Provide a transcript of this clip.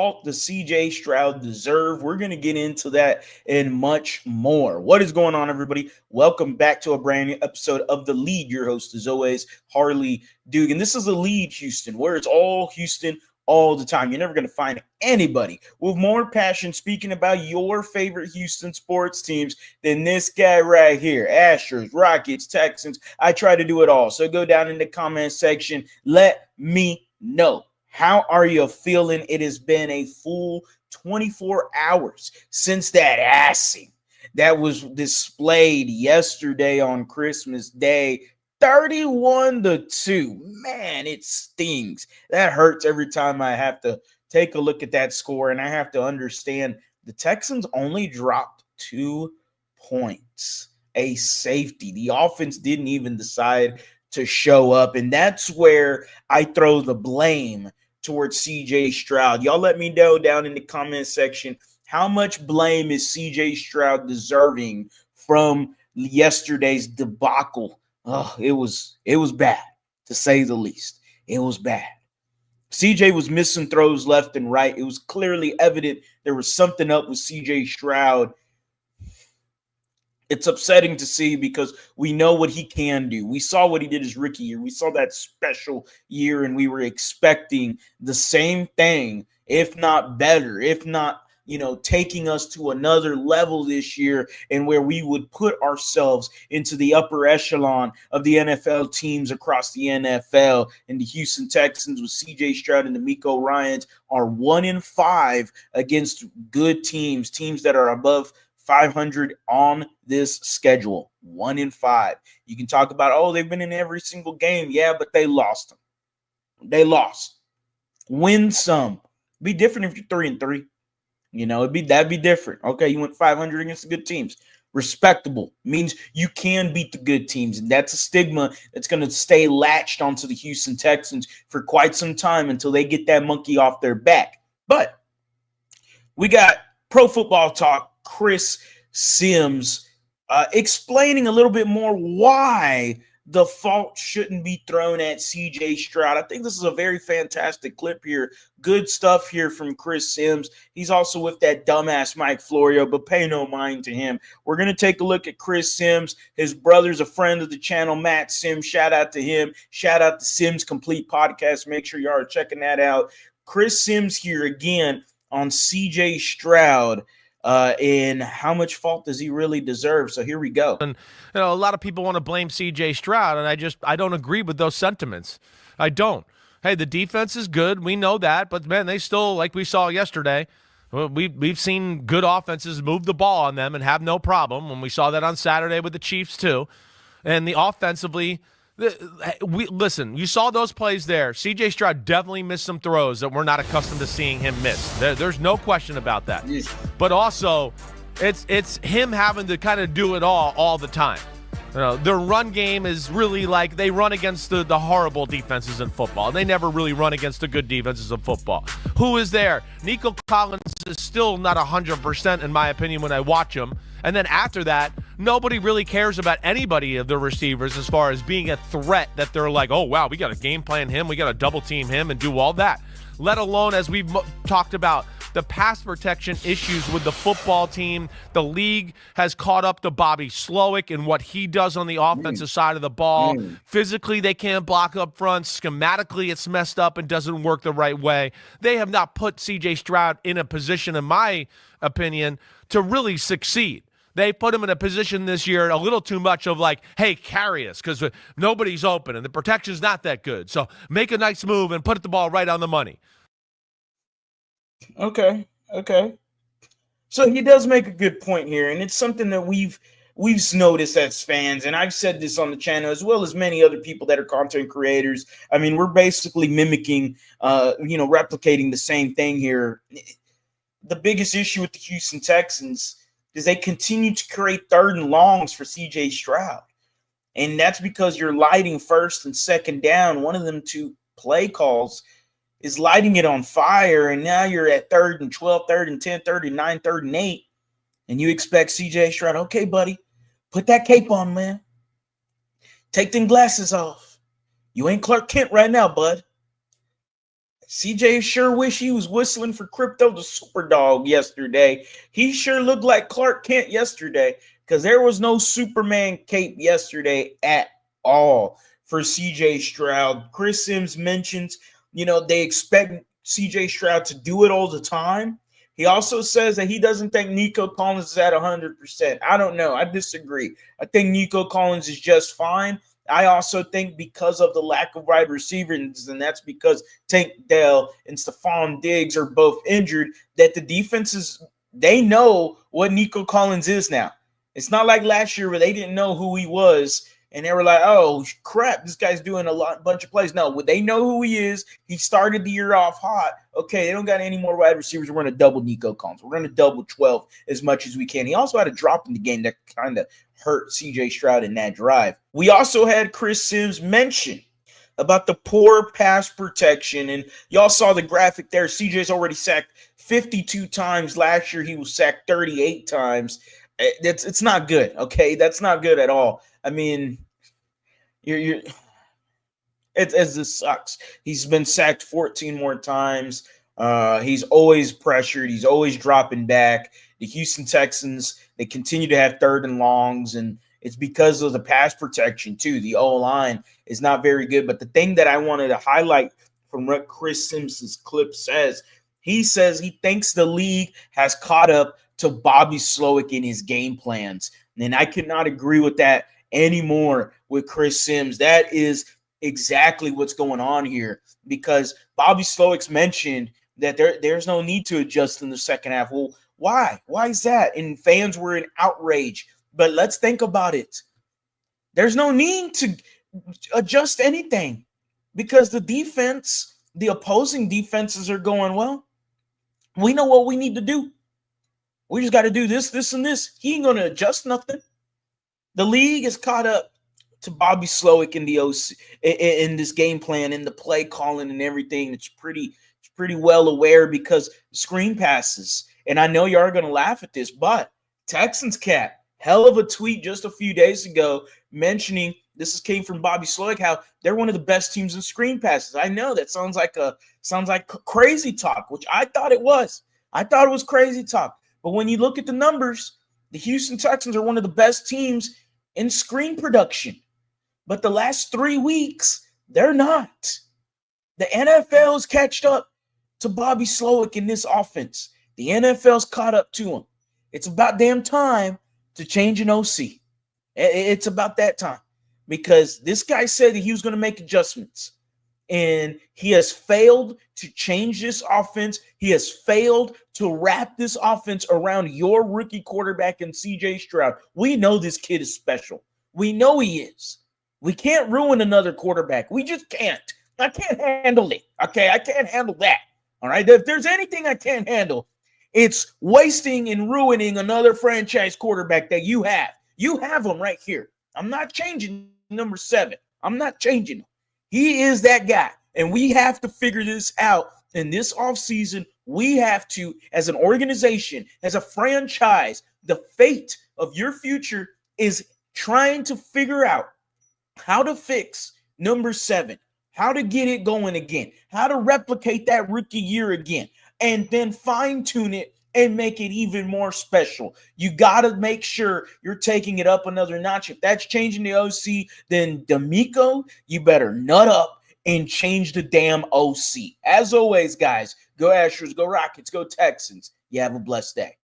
fault does CJ Stroud deserve? We're going to get into that and much more. What is going on, everybody? Welcome back to a brand new episode of The Lead. Your host, as always, Harley Dugan. This is The Lead Houston, where it's all Houston all the time. You're never going to find anybody with more passion speaking about your favorite Houston sports teams than this guy right here. Astros, Rockets, Texans. I try to do it all. So go down in the comment section. Let me know. How are you feeling? It has been a full 24 hours since that assing that was displayed yesterday on Christmas Day. 31-2. Man, it stings. That hurts every time I have to take a look at that score, and I have to understand the Texans only dropped 2 points, a safety. The offense didn't even decide to show up, and that's where I throw the blame towards CJ Stroud. Y'all let me know down in the comment section, how much blame is CJ Stroud deserving from yesterday's debacle? Oh, it was bad, to say the least. It was bad. CJ was missing throws left and right. It was clearly evident there was something up with CJ Stroud. It's upsetting to see because we know what he can do. We saw what he did his rookie year. We saw that special year, and we were expecting the same thing, if not better, if not, taking us to another level this year, and where we would put ourselves into the upper echelon of the NFL teams across the NFL. And the Houston Texans with CJ Stroud and D'Amico Ryans are 1-5 against good teams that are above 500 on this schedule. 1-5. You can talk about, they've been in every single game. Yeah, but they lost them. They lost. Win some. Be different if you're 3-3. That'd be different. Okay, you went 500 against the good teams. Respectable means you can beat the good teams, and that's a stigma that's going to stay latched onto the Houston Texans for quite some time until they get that monkey off their back. But we got Pro Football Talk, Chris Sims, explaining a little bit more why the fault shouldn't be thrown at CJ Stroud. I think this is a very fantastic clip here. Good stuff here from Chris Sims. He's also with that dumbass Mike Florio, but pay no mind to him. We're going to take a look at Chris Sims. His brother's a friend of the channel, Matt Sims. Shout out to him. Shout out to Sims Complete Podcast. Make sure you are checking that out. Chris Sims here again on CJ Stroud. And how much fault does he really deserve? So here we go. And a lot of people want to blame CJ Stroud, and I don't agree with those sentiments. I don't. Hey, the defense is good. We know that, but man, they still, like we saw yesterday, we've seen good offenses move the ball on them and have no problem. When we saw that on Saturday with the Chiefs too, and the offensively. Listen, you saw those plays there. CJ Stroud definitely missed some throws that we're not accustomed to seeing him miss. There's no question about that. Yes. But also, it's him having to kind of do it all the time. Their run game is really like they run against the horrible defenses in football. They never really run against the good defenses of football. Who is there? Nico Collins is still not 100% in my opinion when I watch him. And then after that, nobody really cares about anybody of the receivers as far as being a threat that they're like, oh, wow, we got to game plan him. We got to double team him and do all that. Let alone, as we've talked about, the pass protection issues with the football team. The league has caught up to Bobby Slowick and what he does on the offensive side of the ball. Physically, they can't block up front. Schematically, it's messed up and doesn't work the right way. They have not put C.J. Stroud in a position, in my opinion, to really succeed. They put him in a position this year a little too much of like, hey, carry us because nobody's open and the protection's not that good. So make a nice move and put the ball right on the money. Okay. So he does make a good point here, and it's something that we've noticed as fans, and I've said this on the channel as well as many other people that are content creators. I mean, we're basically mimicking, replicating the same thing here. The biggest issue with the Houston Texans is they continue to create third and longs for CJ Stroud. And that's because you're lighting first and second down. One of them two play calls is lighting it on fire, and now you're at 3rd and 12, 3rd and 10, 3rd and 9, 3rd and 8, and you expect CJ Stroud, okay, buddy, put that cape on, man. Take them glasses off. You ain't Clark Kent right now, bud. CJ sure wish he was whistling for Crypto the Superdog yesterday. He sure looked like Clark Kent yesterday because there was no Superman cape yesterday at all for CJ Stroud. Chris Sims mentions, they expect CJ Stroud to do it all the time. He also says that he doesn't think Nico Collins is at 100%. I don't know. I disagree. I think Nico Collins is just fine. I also think because of the lack of wide receivers, and that's because Tank Dell and Stephon Diggs are both injured, that the defenses, they know what Nico Collins is now. It's not like last year where they didn't know who he was, and they were like, oh, crap, this guy's doing bunch of plays. No, they know who he is. He started the year off hot. Okay, they don't got any more wide receivers. We're going to double Nico Collins. We're going to double 12 as much as we can. He also had a drop in the game that kind of hurt CJ Stroud in that drive. We also had Chris Sims mention about the poor pass protection, and y'all saw the graphic there. CJ's already sacked 52 times. Last year, he was sacked 38 times. It's not good, okay? That's not good at all. I mean, this sucks. He's been sacked 14 more times. He's always pressured. He's always dropping back. The Houston Texans, they continue to have third and longs, and it's because of the pass protection, too. The O-line is not very good. But the thing that I wanted to highlight from what Chris Sims' clip says, he says he thinks the league has caught up to Bobby Slowick in his game plans. And I cannot agree with that anymore with Chris Sims. That is exactly what's going on here, because Bobby Slowick's mentioned that there's no need to adjust in the second half. Well, why? Why is that? And fans were in outrage. But let's think about it. There's no need to adjust anything because the opposing defenses are going, well, we know what we need to do. We just got to do this, this, and this. He ain't going to adjust nothing. The league is caught up to Bobby Slowick in the OC, in this game plan, in the play calling and everything. It's pretty well aware because screen passes. And I know you are going to laugh at this, but Texans cat, hell of a tweet just a few days ago mentioning, came from Bobby Slowick, how they're one of the best teams in screen passes. I know that sounds like crazy talk, which I thought it was. I thought it was crazy talk. But when you look at the numbers, the Houston Texans are one of the best teams in screen production. But the last 3 weeks, they're not. The NFL's catched up to Bobby Slowick in this offense. The NFL's caught up to him. It's about damn time to change an OC. It's about that time, because this guy said that he was going to make adjustments, and he has failed to change this offense. He has failed to wrap this offense around your rookie quarterback and CJ Stroud. We know this kid is special. We know he is. We can't ruin another quarterback. We just can't. I can't handle it. Okay, I can't handle that. All right, if there's anything I can't handle, it's wasting and ruining another franchise quarterback that you have. You have him right here. I'm not changing number 7. I'm not changing him. He is that guy, and we have to figure this out in this offseason. We have to, as an organization, as a franchise, the fate of your future is trying to figure out how to fix number 7, how to get it going again, how to replicate that rookie year again, and then fine-tune it and make it even more special. You got to make sure you're taking it up another notch. If that's changing the OC, then D'Amico, you better nut up and change the damn OC. As always, guys, go Astros, go Rockets, go Texans. You have a blessed day.